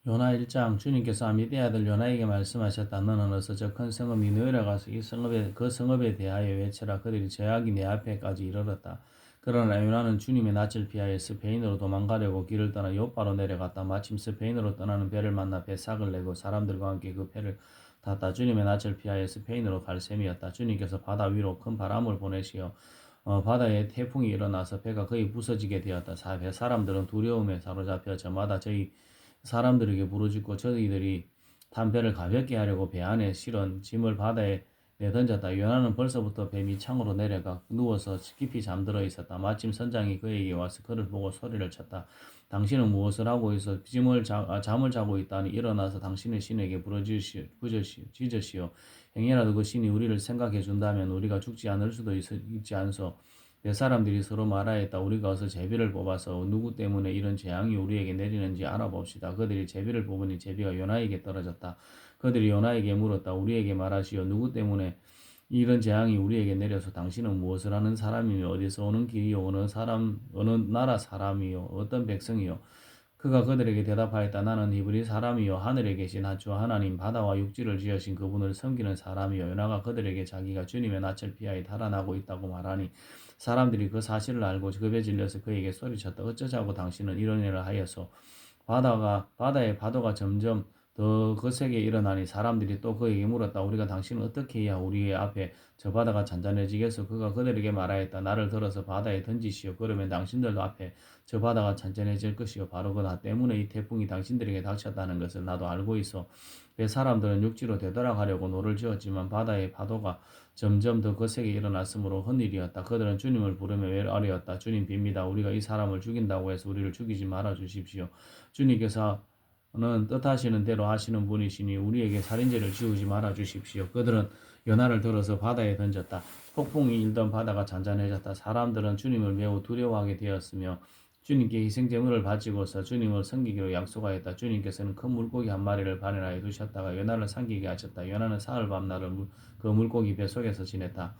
요나 1장 주님께서 아미떼 아들 요나에게 말씀하셨다. 너는 어서 저 큰 성읍 니느웨로 가서 이 성읍에 그 성읍에 대하여 외쳐라. 그들이 죄악이 내 앞에까지 이르렀다. 그러나 요나는 주님의 낯을 피하여 스페인으로 도망가려고 길을 떠나 요파로 내려갔다. 마침 스페인으로 떠나는 배를 만나 배삭을 내고 사람들과 함께 그 배를 탔다. 주님의 낯을 피하여 스페인으로 갈 셈이었다. 주님께서 바다 위로 큰 바람을 보내시어 바다에 태풍이 일어나서 배가 거의 부서지게 되었다. 배 사람들은 두려움에 사로잡혀 저마다 저희 사람들에게 부르짖고 저희들이 담배를 가볍게 하려고 배 안에 실은 짐을 바다에 내던졌다. 요나는 벌써부터 배 밑창으로 내려가 누워서 깊이 잠들어 있었다. 마침 선장이 그에게 와서 그를 보고 소리를 쳤다. 당신은 무엇을 하고 있어? 잠을 자고 있다니 일어나서 당신의 신에게 부르짖으시오. 행여라도 그 신이 우리를 생각해 준다면 우리가 죽지 않을 수도 있지 않소. 내 사람들이 서로 말하였다. 우리가 어서 제비를 뽑아서 누구 때문에 이런 재앙이 우리에게 내리는지 알아봅시다. 그들이 제비를 뽑으니 제비가 요나에게 떨어졌다. 그들이 요나에게 물었다. 우리에게 말하시오. 누구 때문에 이런 재앙이 우리에게 내려서 당신은 무엇을 하는 사람이며 어디서 오는 길이요 어느 나라 사람이요 어떤 백성이요. 그가 그들에게 대답하였다. 나는 히브리 사람이요 하늘에 계신 주 하나님 바다와 육지를 지으신 그분을 섬기는 사람이요. 요나가 그들에게 자기가 주님의 낯을 피하여 달아나고 있다고 말하니 사람들이 그 사실을 알고 급에 질려서 그에게 소리쳤다. 어쩌자고 당신은 이런 일을 하여서 바다의 파도가 점점 더 거세게 일어나니 사람들이 또 그에게 물었다. 우리가 당신은 어떻게 해야 우리의 앞에 저 바다가 잔잔해지겠소? 그가 그들에게 말하였다. 나를 들어서 바다에 던지시오. 그러면 당신들도 앞에 저 바다가 잔잔해질 것이요. 바로 그 나 때문에 이 태풍이 당신들에게 닥쳤다는 것을 나도 알고 있어. 그 사람들은 육지로 되돌아가려고 노를 지었지만 바다의 파도가 점점 더 거세게 일어났으므로 헛일이었다. 그들은 주님을 부르며 외아뢰었다. 주님 빕니다. 우리가 이 사람을 죽인다고 해서 우리를 죽이지 말아 주십시오. 주님께서는 뜻하시는 대로 하시는 분이시니 우리에게 살인죄를 지우지 말아 주십시오. 그들은 연하를 들어서 바다에 던졌다. 폭풍이 일던 바다가 잔잔해졌다. 사람들은 주님을 매우 두려워하게 되었으며 주님께 희생제물을 바치고서 주님을 섬기기로 약속하였다. 주님께서는 큰 물고기 한 마리를 발현하여 두셨다가 연하를 삼키게 하셨다. 연하는 사흘 밤낮을 그 물고기 배 속에서 지냈다.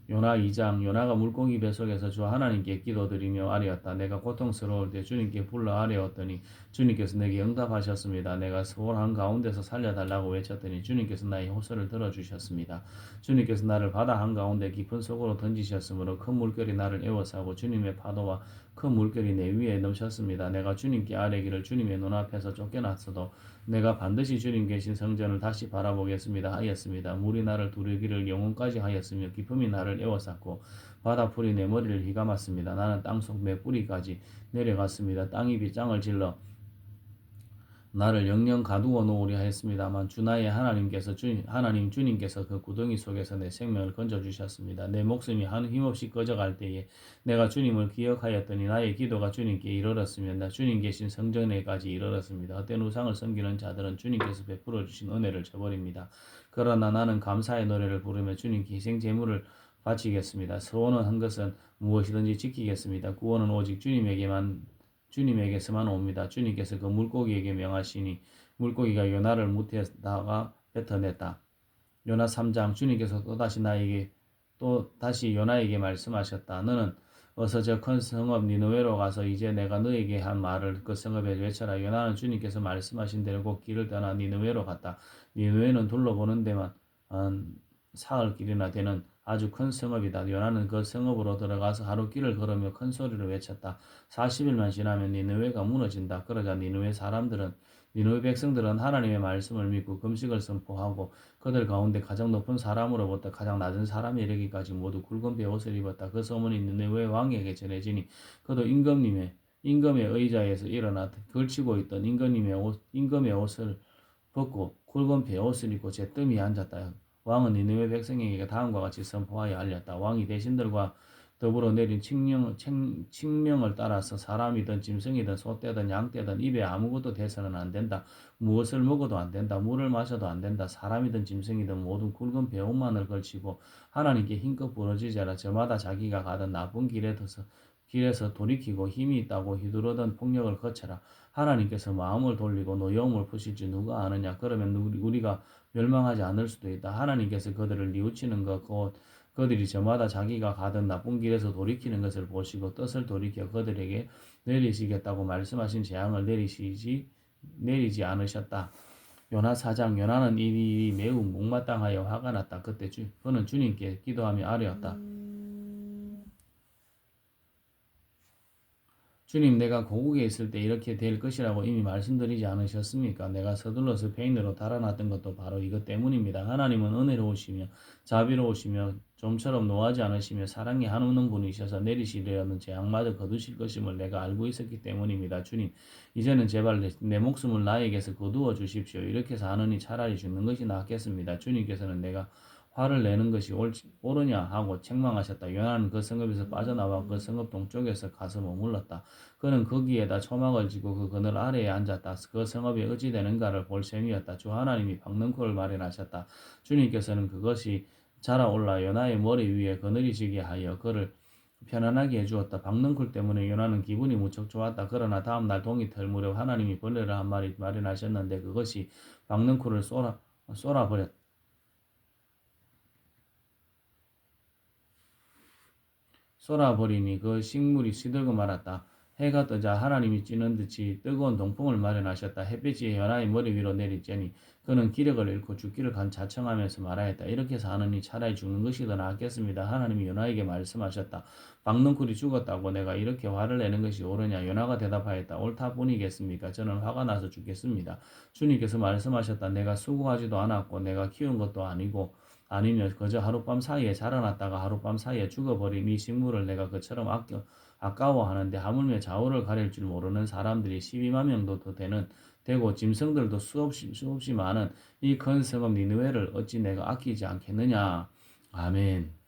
요나 2장 요나가 물고기 뱃속에서 주 하나님께 기도드리며 아뢰었다. 내가 고통스러울 때 주님께 불러 아뢰었더니 주님께서 내게 응답하셨습니다. 내가 서울 한가운데서 살려달라고 외쳤더니 주님께서 나의 호소를 들어주셨습니다. 주님께서 나를 바다 한가운데 깊은 속으로 던지셨으므로 큰 물결이 나를 에워싸고 주님의 파도와 큰 물결이 내 위에 넘쳤습니다. 내가 주님께 아뢰기를 주님의 눈앞에서 쫓겨났어도 내가 반드시 주님 계신 성전을 다시 바라보겠습니다 하였습니다. 물이 나를 두르기를 영혼까지 하였으며 기품이 나를 에워쌌고 바다풀이 내 머리를 휘감았습니다. 나는 땅속 내 뿌리까지 내려갔습니다. 땅이 빗장을 질러 나를 영영 가두어 놓으려 했습니다만 주나의 하나님 주님께서 그 구덩이 속에서 내 생명을 건져 주셨습니다. 내 목숨이 한 힘없이 꺼져갈 때에 내가 주님을 기억하였더니 나의 기도가 주님께 이르렀으며 주님 계신 성전에까지 이르렀습니다. 헛된 우상을 섬기는 자들은 주님께서 베풀어 주신 은혜를 저버립니다. 그러나 나는 감사의 노래를 부르며 주님께 희생 제물을 바치겠습니다. 서원은 한 것은 무엇이든지 지키겠습니다. 구원은 오직 주님에게서만 옵니다. 주님께서 그 물고기에게 명하시니 물고기가 요나를 무태다가 뱉어냈다. 요나 3장 주님께서 또다시 요나에게 말씀하셨다. 너는 어서 저 큰 성읍 니느웨로 가서 이제 내가 너에게 한 말을 그 성읍에 외쳐라. 요나는 주님께서 말씀하신 대로 곧 길을 떠나 니느웨로 갔다. 니느웨는 둘러보는 데만 사흘 길이나 되는 아주 큰 성읍이다. 요나는 그 성읍으로 들어가서 하루 길을 걸으며 큰 소리로 외쳤다. 40일만 지나면 니느웨가 무너진다. 그러자 니느웨 백성들은 하나님의 말씀을 믿고 금식을 선포하고 그들 가운데 가장 높은 사람으로부터 가장 낮은 사람에 이르기까지 모두 굵은 베옷을 입었다. 그 소문이 니느웨 왕에게 전해지니 그도 임금의 의자에서 일어나 걸치고 있던 임금의 옷을 벗고 굵은 베옷을 입고 잿더미에 앉았다. 왕은 니느웨 백성에게 다음과 같이 선포하여 알렸다. 왕이 대신들과 더불어 내린 칙령을 따라서 사람이든 짐승이든 소떼든 양떼든 입에 아무것도 대서는 안 된다. 무엇을 먹어도 안 된다. 물을 마셔도 안 된다. 사람이든 짐승이든 모든 굵은 배옷만을 걸치고 하나님께 힘껏 부르짖어라. 저마다 자기가 가던 나쁜 길에서 돌이키고 힘이 있다고 휘두르던 폭력을 거쳐라. 하나님께서 마음을 돌리고 노여움을 푸실 줄 누가 아느냐. 그러면 우리가 멸망하지 않을 수도 있다. 하나님께서 그들을 뉘우치는 것 곧 그들이 저마다 자기가 가던 나쁜 길에서 돌이키는 것을 보시고 뜻을 돌이켜 그들에게 내리시겠다고 말씀하신 재앙을 내리시지 내리지 않으셨다. 요나 4장. 요나는 이 일이 매우 못마땅하여 화가 났다. 그때 그는 주님께 기도하며 아뢰었다. 주님, 내가 고국에 있을 때 이렇게 될 것이라고 이미 말씀드리지 않으셨습니까? 내가 서둘러서 페인으로 달아났던 것도 바로 이것 때문입니다. 하나님은 은혜로우시며 자비로우시며 좀처럼 노하지 않으시며 사랑이 한없는 분이셔서 내리시려는 재앙마저 거두실 것임을 내가 알고 있었기 때문입니다. 주님, 이제는 제발 내 목숨을 나에게서 거두어 주십시오. 이렇게 사느니 차라리 죽는 것이 낫겠습니다. 주님께서는 내가 화를 내는 것이 옳으냐 하고 책망하셨다. 요나는 그 성읍에서 빠져나와 그 성읍 동쪽에서 가서 머물렀다. 그는 거기에다 초막을 지고 그 그늘 아래에 앉았다. 그 성읍이 어찌 되는가를 볼 셈이었다. 주 하나님이 박능코를 마련하셨다. 주님께서는 그것이 자라올라 요나의 머리 위에 그늘이 지게 하여 그를 편안하게 해주었다. 박능쿨 때문에 요나는 기분이 무척 좋았다. 그러나 다음날 동이 틀 무렵 하나님이 벌레를 한 마리 마련하셨는데 그것이 박능쿨을 쏠아버렸다. 쏟아버리니 그 식물이 시들고 말았다. 해가 뜨자 하나님이 찌는 듯이 뜨거운 동풍을 마련하셨다. 햇빛이 요나의 머리 위로 내리쬐니 그는 기력을 잃고 죽기를 자청하면서 말하였다. 이렇게 사느니 차라리 죽는 것이 더 낫겠습니다. 하나님이 요나에게 말씀하셨다. 박능쿨이 죽었다고 내가 이렇게 화를 내는 것이 옳으냐? 요나가 대답하였다. 옳다뿐이겠습니까? 저는 화가 나서 죽겠습니다. 주님께서 말씀하셨다. 내가 수고하지도 않았고 내가 키운 것도 아니고 아니면 그저 하룻밤 사이에 자라났다가 하룻밤 사이에 죽어버린 이 식물을 내가 그처럼 아까워하는데 하물며 좌우를 가릴 줄 모르는 사람들이 12만 명도 더 되고 짐승들도 수없이 많은 이 큰 성읍 니느웨를 어찌 내가 아끼지 않겠느냐. 아멘.